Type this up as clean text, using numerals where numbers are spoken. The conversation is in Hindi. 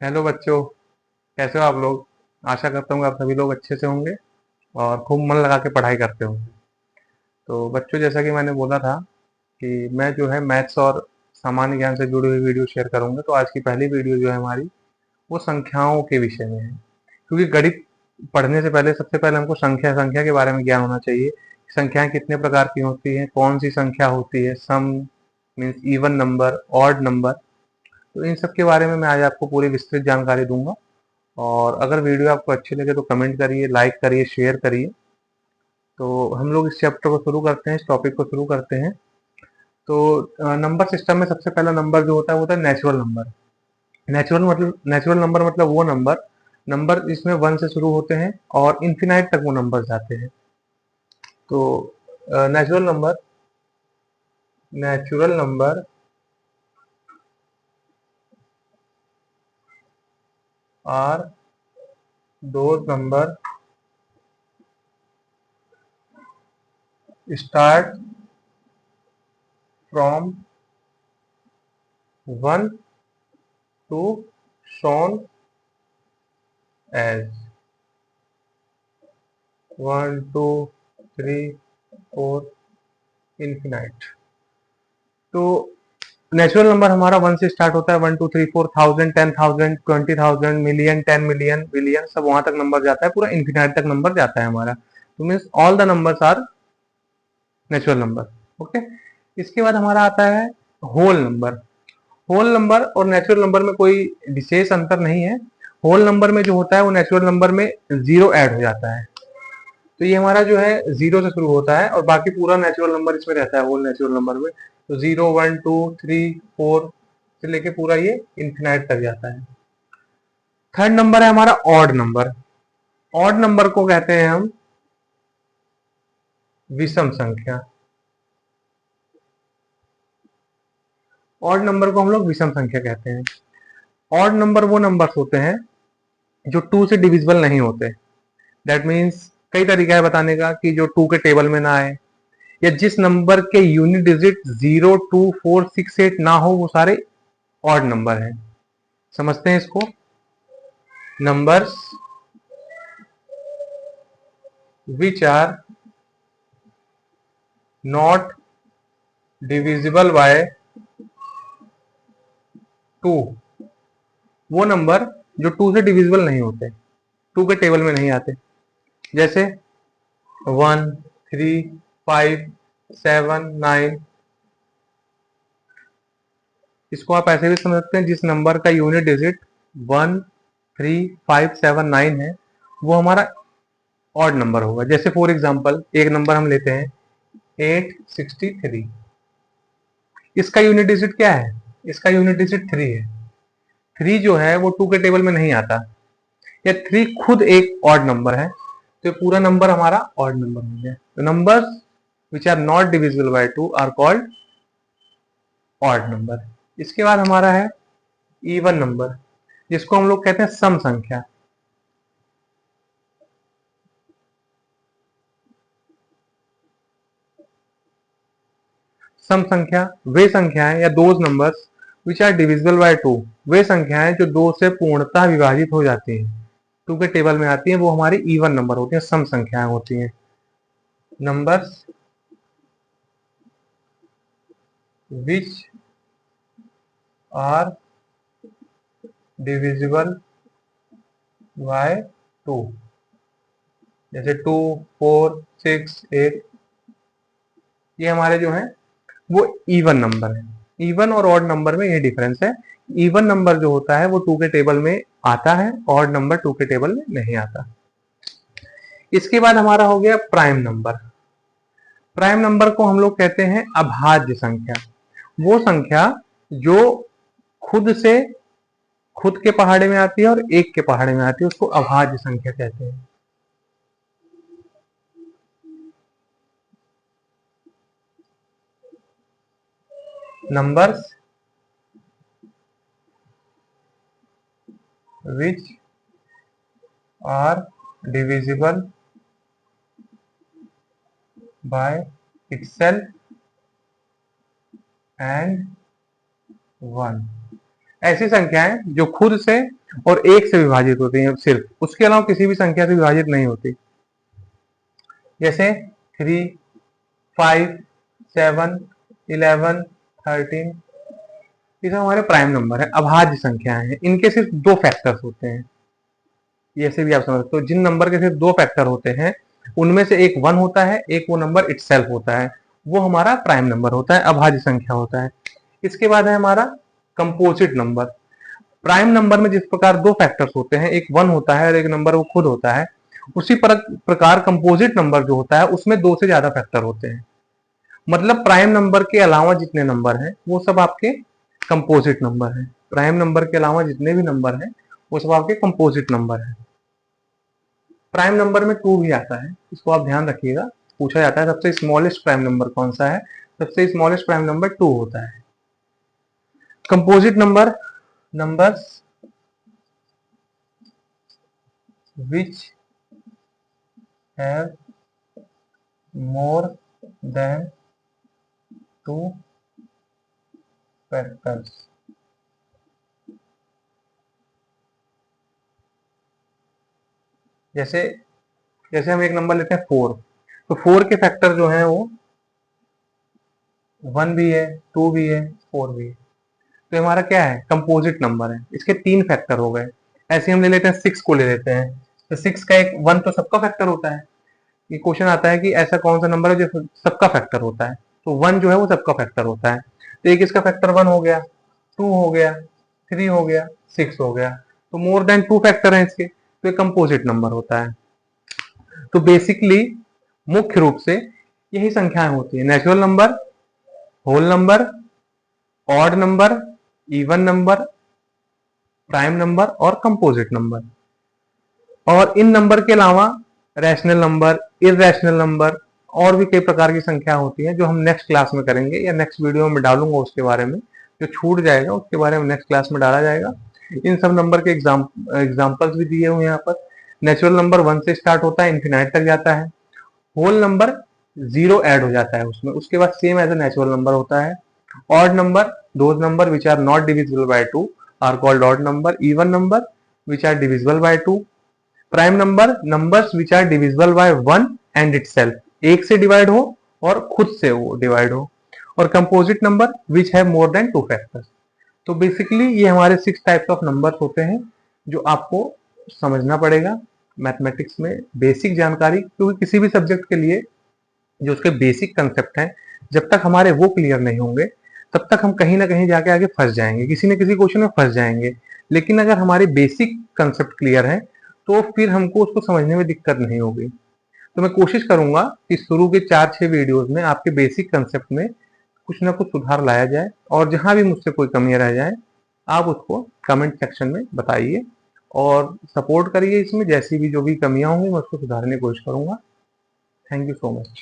हेलो बच्चों, कैसे हो आप लोग। आशा करता हूँ आप सभी लोग अच्छे से होंगे और खूब मन लगा के पढ़ाई करते होंगे। तो बच्चों, जैसा कि मैंने बोला था कि मैं जो है मैथ्स और सामान्य ज्ञान से जुड़ी हुई वीडियो शेयर करूंगा। तो आज की पहली वीडियो जो है हमारी, वो संख्याओं के विषय में है। क्योंकि गणित पढ़ने से पहले सबसे पहले हमको संख्या संख्या के बारे में ज्ञान होना चाहिए। संख्याएं कितने प्रकार की होती हैं, कौन सी संख्या होती है, सम means even number, odd number. तो इन सब के बारे में मैं आज आपको पूरी विस्तृत जानकारी दूंगा। और अगर वीडियो आपको अच्छी लगे तो कमेंट करिए, लाइक करिए, शेयर करिए। तो हम लोग इस चैप्टर को शुरू करते हैं, इस टॉपिक को शुरू करते हैं। तो नंबर सिस्टम में सबसे पहला नंबर जो होता है वो होता है नेचुरल नंबर। नेचुरल नंबर मतलब वो नंबर नंबर जिसमें वन से शुरू होते हैं और इन्फिनाइट तक वो नंबर जाते हैं। तो natural number natural number are those number start from one to shown as one two three four infinite. तो नेचुरल नंबर हमारा वन से स्टार्ट होता है, one two three four, thousand, 10,000, 20,000, million, 10 million, billion, सब वहां तक नंबर जाता है, पूरा इन्फिनाइट तक नंबर जाता है हमारा। तो means all the numbers are natural number. Okay. इसके बाद हमारा आता है होल नंबर। होल नंबर और नेचुरल नंबर में कोई विशेष अंतर नहीं है। होल नंबर में जो होता है वो नेचुरल नंबर में जीरो ऐड हो जाता है। तो ये हमारा जो है जीरो से शुरू होता है और बाकी पूरा नेचुरल नंबर इसमें रहता है, होल नेचुरल नंबर में। तो zero, one, two, three, four से लेके पूरा ये इन्फिनाइट तक जाता है। थर्ड नंबर है हमारा ऑड नंबर। ऑड नंबर को कहते हैं हम विषम संख्या। ऑड नंबर को हम लोग विषम संख्या कहते हैं। ऑड नंबर वो नंबर्स होते हैं जो टू से डिविजिबल नहीं होते। दैट मीन्स कई तरीका है बताने का कि जो टू के टेबल में ना आए, या जिस नंबर के यूनिट डिजिट 0, 2, 4, 6, 8 ना हो, वो सारे ऑड नंबर हैं। समझते हैं इसको। Numbers which are not divisible by two, वो नंबर जो टू से डिविजिबल नहीं होते, टू के टेबल में नहीं आते। जैसे 1, 3, 5, 7, 9। इसको आप ऐसे भी समझ सकते हैं, जिस नंबर का यूनिट डिजिट 1, 3, 5, 7, 9 है, वो हमारा ऑड नंबर होगा। जैसे फॉर एग्जांपल एक नंबर हम लेते हैं 863। इसका यूनिट डिजिट क्या है? इसका यूनिट डिजिट 3 है। 3 जो है वो टू के टेबल में नहीं आता, या 3 खुद एक ऑड नंबर है। तो पूरा नंबर हमारा ऑड नंबर हो गया। तो numbers which are not divisible by two are called odd number. इसके बाद हमारा है इवन नंबर, जिसको हम लोग कहते हैं सम संख्या। सम संख्या वे संख्याएं या those numbers which are divisible by two, वे संख्याएं जो दो से पूर्णतः विभाजित हो जाती हैं, टू के टेबल में आती हैं, वो हमारी इवन नंबर होती हैं, सम संख्याएं होती हैं। Numbers which are divisible by two, जैसे 2, 4, 6, 8, ये हमारे जो हैं वो इवन नंबर है। इवन और ऑड नंबर में ये डिफरेंस है। इवन नंबर जो होता है वो टू के टेबल में आता है, ऑड नंबर टू के टेबल में नहीं आता। इसके बाद हमारा हो गया प्राइम नंबर। प्राइम नंबर को हम लोग कहते हैं अभाज्य संख्या। वो संख्या जो खुद से खुद के पहाड़े में आती है और एक के पहाड़े में आती है, उसको अभाज्य संख्या कहते हैं। Numbers which are divisible by itself and one, ऐसी संख्याएं जो खुद से और एक से विभाजित होती हैं, सिर्फ उसके अलावा किसी भी संख्या से विभाजित नहीं होती। जैसे 3, 5, 7, 11, 13, ये सब हमारे प्राइम नंबर है, अभाज्य संख्याएं हैं। इनके सिर्फ दो फैक्टर्स होते हैं, ऐसे भी आप समझ सकते हो। जिन नंबर के सिर्फ दो फैक्टर होते हैं उनमें से एक 1 होता है, एक वो नंबर इटसेल्फ होता है, वो हमारा प्राइम नंबर होता है, अभाज्य संख्या होता है। इसके बाद है हमारा कंपोजिट नंबर। प्राइम नंबर में जिस प्रकार दो फैक्टर्स होते हैं, एक 1 होता है और एक नंबर वो खुद होता है, उसी प्रकार कंपोजिट नंबर जो होता है उसमें दो से ज्यादा फैक्टर होते हैं। मतलब प्राइम नंबर के अलावा जितने नंबर हैं वो सब आपके कंपोजिट नंबर हैं। प्राइम नंबर के अलावा जितने भी नंबर हैं वो सब आपके कंपोजिट नंबर हैं। प्राइम नंबर में 2 भी आता है, इसको आप ध्यान रखिएगा। पूछा जाता है सबसे स्मॉलेस्ट प्राइम नंबर कौन सा है, सबसे स्मॉलेस्ट प्राइम नंबर 2 होता है। Composite number, numbers which have more than 2 factors। जैसे जैसे हम एक नंबर लेते हैं 4, तो 4 के फैक्टर जो हैं वो 1 भी है, 2 भी है, 4 भी है। तो हमारा क्या है, कंपोजिट नंबर है, इसके 3 फैक्टर हो गए। ऐसे हम ले लेते हैं 6 को ले लेते हैं, तो 6 का एक 1 तो सबका फैक्टर होता है। ये क्वेश्चन आता है कि ऐसा कौन सा नंबर है जो सबका फैक्टर होता है, तो 1 जो है वो सबका फैक्टर होता है। तो एक इसका फैक्टर 1 हो गया, 2 हो गया, 3 हो गया, 6 हो गया, तो मोर देन 2 फैक्टर है इसके, तो ये कंपोजिट नंबर होता है। तो बेसिकली मुख्य रूप से यही संख्याएं होती है, natural number, whole number, odd number, even number, prime number और कंपोजिट नंबर। और इन नंबर के अलावा रैशनल नंबर, इररैशनल नंबर और भी कई प्रकार की संख्या होती है जो हम नेक्स्ट क्लास में करेंगे या नेक्स्ट वीडियो में डालूंगा उसके बारे में। जो छूट जाएगा उसके बारे में नेक्स्ट क्लास में डाला जाएगा। इन सब नंबर के एग्जाम्पल्स भी दिए हुए हैं यहाँ पर। नेचुरल नंबर 1 से स्टार्ट होता है, इंफिनाइट तक जाता है। होल नंबर 0 ऐड हो जाता है उसमें, उसके बाद same as a natural number होता है। Odd number, those number which are not divisible by 2 are called odd number. Even number which are divisible by 2। Prime number, numbers which are divisible by 1 and itself, एक से डिवाइड हो और खुद से वो डिवाइड हो। और composite number which have more than 2 factors. तो बेसिकली ये हमारे 6 टाइप्स ऑफ नंबर्स होते हैं जो आपको समझना पड़ेगा मैथमेटिक्स में। बेसिक जानकारी, क्योंकि किसी भी सब्जेक्ट के लिए जो उसके बेसिक कंसेप्ट हैं जब तक हमारे वो क्लियर नहीं होंगे तब तक हम कहीं ना कहीं जाके आगे फंस जाएंगे, किसी न किसी क्वेश्चन में फंस जाएंगे। लेकिन अगर हमारे बेसिक कंसेप्ट क्लियर है तो फिर हमको उसको समझने में दिक्कत नहीं होगी। तो मैं कोशिश करूंगा कि शुरू के 4-6 वीडियोस में आपके बेसिक कंसेप्ट में कुछ ना कुछ सुधार लाया जाए, और जहां भी मुझसे कोई कमियां रह जाए आप उसको कमेंट सेक्शन में बताइए और सपोर्ट करिए। इसमें जैसी भी जो भी कमियां होंगी मैं उसको सुधारने की कोशिश करूंगा। Thank you so much.